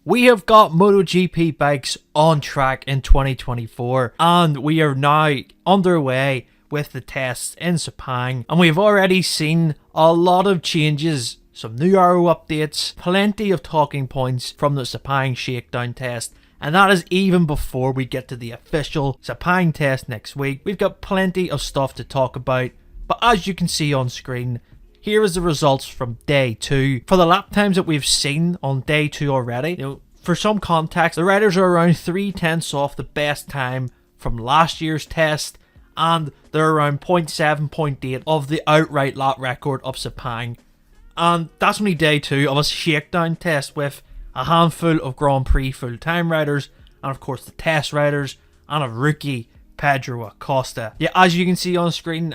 We have got MotoGP bikes on track in 2024 and we are now underway with the tests in Sepang, and we've already seen a lot of changes, some new aero updates, plenty of talking points from the Sepang Shakedown test, and that is even before we get to the official Sepang test next week. We've got plenty of stuff to talk about, but as you can see on screen, here is the results from day 2. For the lap times that we've seen on day 2 already, for some context, the riders are around 3/10 off the best time from last year's test, and they're around 0.7, 0.8 of the outright lap record of Sepang. And that's only day 2 of a shakedown test with a handful of Grand Prix full-time riders, and of course the test riders, and a rookie, Pedro Acosta. Yeah, as you can see on screen,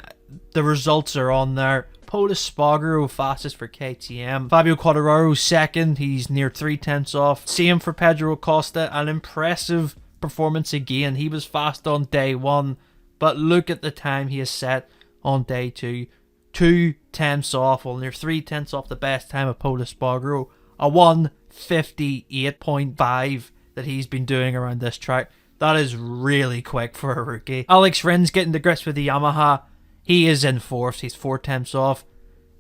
the results are on there. Pol Espargaro fastest for KTM. Fabio Quartararo second, he's near 3/10 off. Same for Pedro Acosta, an impressive performance again. He was fast on day 1, but look at the time he has set on day 2. 2/10 off, well near 3/10 off the best time of Pol Espargaro. A 1:58.5 that he's been doing around this track. That is really quick for a rookie. Alex Rins getting to grips with the Yamaha. He is in 4th, he's 4/10 off.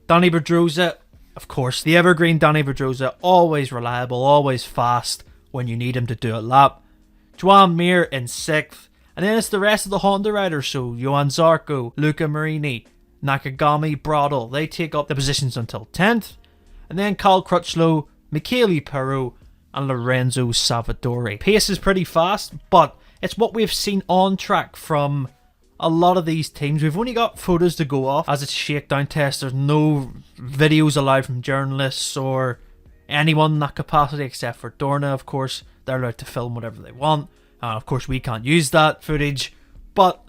Dani Pedrosa, of course, the evergreen Dani Pedrosa, always reliable, always fast when you need him to do a lap. Joan Mir in 6th. And then it's the rest of the Honda riders, so Johan Zarco, Luca Marini, Nakagami, Bradl, they take up the positions until 10th. And then Cal Crutchlow, Michele Pirro, and Lorenzo Savadori. Pace is pretty fast, but it's what we've seen on track from a lot of these teams. We've only got photos to go off as it's a shakedown test. There's no videos allowed from journalists or anyone in that capacity except for Dorna, of course. They're allowed to film whatever they want. Of course, we can't use that footage. But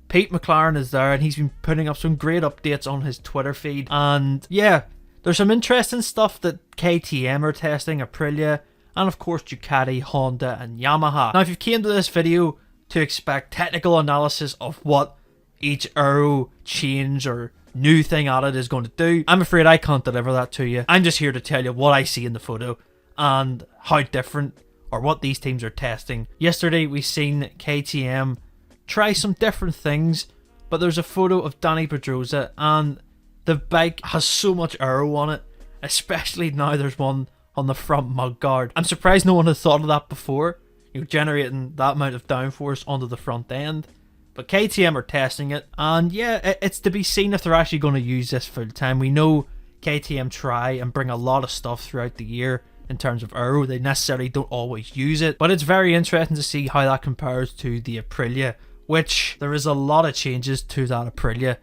Pete McLaren is there and he's been putting up some great updates on his Twitter feed. And yeah, there's some interesting stuff that KTM are testing, Aprilia, and of course Ducati, Honda and Yamaha. Now if you came to this video to expect technical analysis of what each aero change or new thing added is going to do, I'm afraid I can't deliver that to you. I'm just here to tell you what I see in the photo and how different or what these teams are testing. Yesterday we seen KTM try some different things, but there's a photo of Dani Pedrosa and the bike has so much aero on it, especially now there's one on the front mudguard. I'm surprised no one had thought of that before, generating that amount of downforce onto the front end. But KTM are testing it, and yeah, it's to be seen if they're actually going to use this full time. We know KTM try and bring a lot of stuff throughout the year in terms of aero. They necessarily don't always use it, but it's very interesting to see how that compares to the Aprilia, which there is a lot of changes to that Aprilia.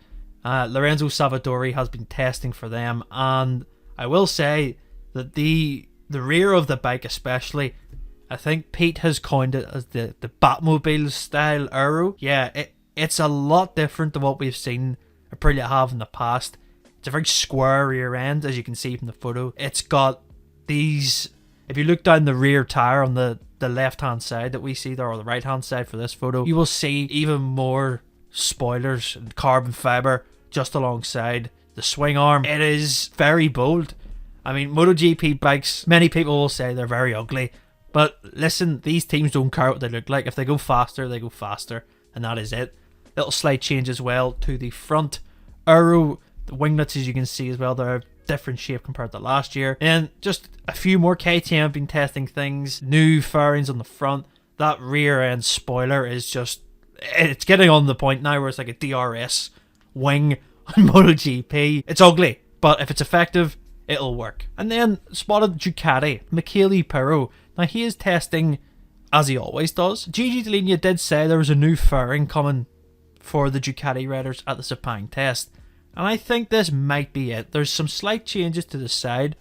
Lorenzo Savadori has been testing for them, and I will say that the rear of the bike especially, I think Pete has coined it as the Batmobile style aero. Yeah, it's a lot different than what we've seen Aprilia have in the past. It's a very square rear end, as you can see from the photo. It's got these, if you look down the rear tire on the left hand side that we see there, or the right hand side for this photo, you will see even more spoilers and carbon fiber just alongside the swing arm. It is very bold. I mean, MotoGP bikes, many people will say they're very ugly, but listen, these teams don't care what they look like. If they go faster, they go faster, and that is it. Little slight change as well to the front aero. The winglets, as you can see as well, they're a different shape compared to last year. And just a few more KTM have been testing things. New fairings on the front. That rear end spoiler is just, it's getting on the point now where it's like a DRS wing on MotoGP. It's ugly, but if it's effective, it'll work. And then spotted Ducati, Michele Pirro. Now he is testing as he always does. Gigi Dall'Igna did say there was a new fairing coming for the Ducati riders at the Sepang test, and I think this might be it. There's some slight changes to the side.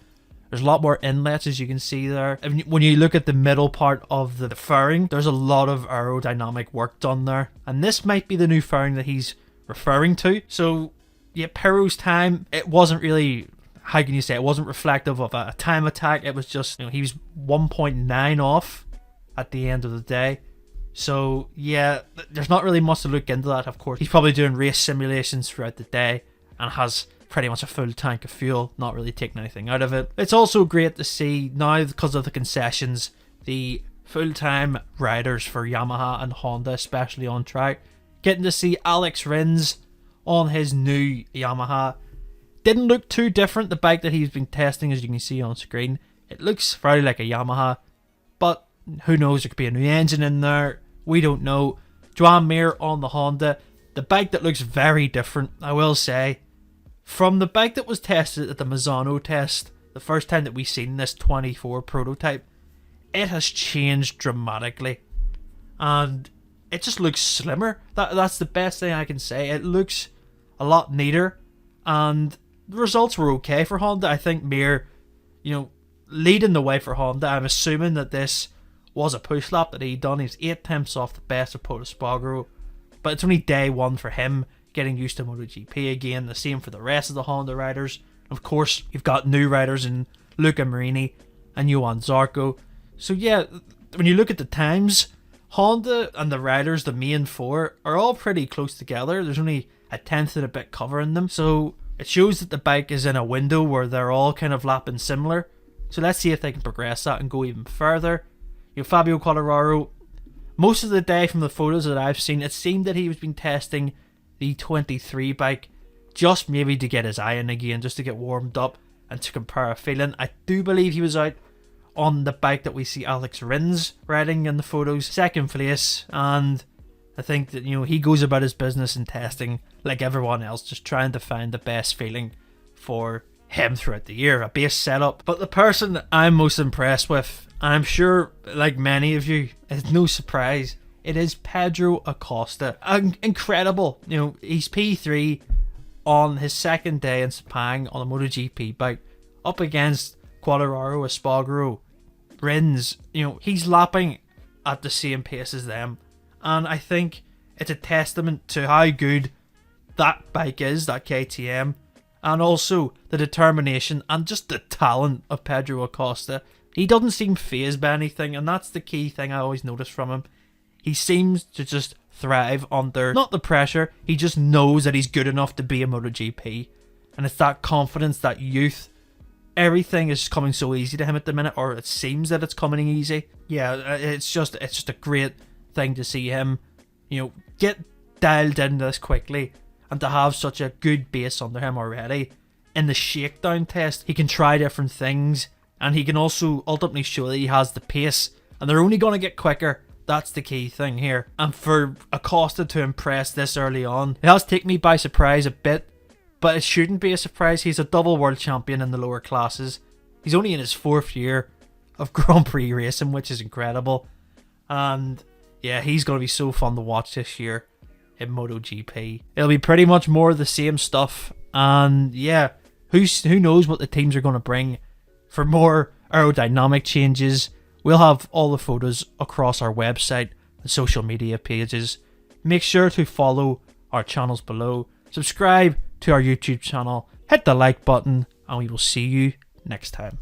There's a lot more inlets, as you can see there. And when you look at the middle part of the fairing, there's a lot of aerodynamic work done there, and this might be the new fairing that he's referring to. So yeah, Pirro's time, it wasn't really, how can you say, it wasn't reflective of a time attack. It was just, he was 1.9 off at the end of the day. So yeah, there's not really much to look into that. Of course, he's probably doing race simulations throughout the day and has pretty much a full tank of fuel, not really taking anything out of it. It's also great to see now, because of the concessions, the full-time riders for Yamaha and Honda, especially on track. Getting to see Alex Rins on his new Yamaha. Didn't look too different, the bike that he's been testing, as you can see on screen. It looks very like a Yamaha, but who knows, there could be a new engine in there. We don't know. Joan Mir on the Honda. The bike that looks very different, I will say. From the bike that was tested at the Misano test, the first time that we seen this 24 prototype, it has changed dramatically. And it just looks slimmer. That's the best thing I can say. It looks a lot neater. And the results were okay for Honda. I think Mir, leading the way for Honda. I'm assuming that this was a push lap that he'd done. He was 8 tenths off the best of Pol Espargaro. But it's only day one for him, getting used to MotoGP again. The same for the rest of the Honda riders. Of course, you've got new riders in Luca Marini and Johan Zarco. So yeah, when you look at the times, Honda and the riders, the main four, are all pretty close together. There's only a tenth and a bit covering them. So it shows that the bike is in a window where they're all kind of lapping similar. So let's see if they can progress that and go even further. Fabio Quartararo, most of the day from the photos that I've seen, it seemed that he was been testing the 23 bike just maybe to get his eye in again, just to get warmed up and to compare a feeling. I do believe he was out on the bike that we see Alex Rins riding in the photos, second place, and I think that he goes about his business in testing like everyone else, just trying to find the best feeling for him throughout the year, a base setup. But the person that I'm most impressed with, I'm sure like many of you, it's no surprise, it is Pedro Acosta. Incredible. He's P3 on his second day in Sepang on a MotoGP bike, up against Quartararo, Espargaro, Rins. He's lapping at the same pace as them, and I think it's a testament to how good that bike is, that KTM, and also the determination and just the talent of Pedro Acosta. He doesn't seem fazed by anything, and that's the key thing I always notice from him. He seems to just thrive under, not the pressure, he just knows that he's good enough to be a MotoGP. And it's that confidence, that youth. Everything is coming so easy to him at the minute, or it seems that it's coming easy. Yeah, it's just a great thing to see him, get dialed into this quickly, and to have such a good base under him already. In the shakedown test, he can try different things, and he can also ultimately show that he has the pace, and they're only going to get quicker. That's the key thing here. And for Acosta to impress this early on, it has taken me by surprise a bit, but it shouldn't be a surprise. He's a double world champion in the lower classes. He's only in his 4th year of Grand Prix racing, which is incredible. And yeah, he's going to be so fun to watch this year in MotoGP. It'll be pretty much more of the same stuff. And yeah, who knows what the teams are going to bring for more aerodynamic changes. We'll have all the photos across our website and social media pages. Make sure to follow our channels below. Subscribe to our YouTube channel. Hit the like button, and we will see you next time.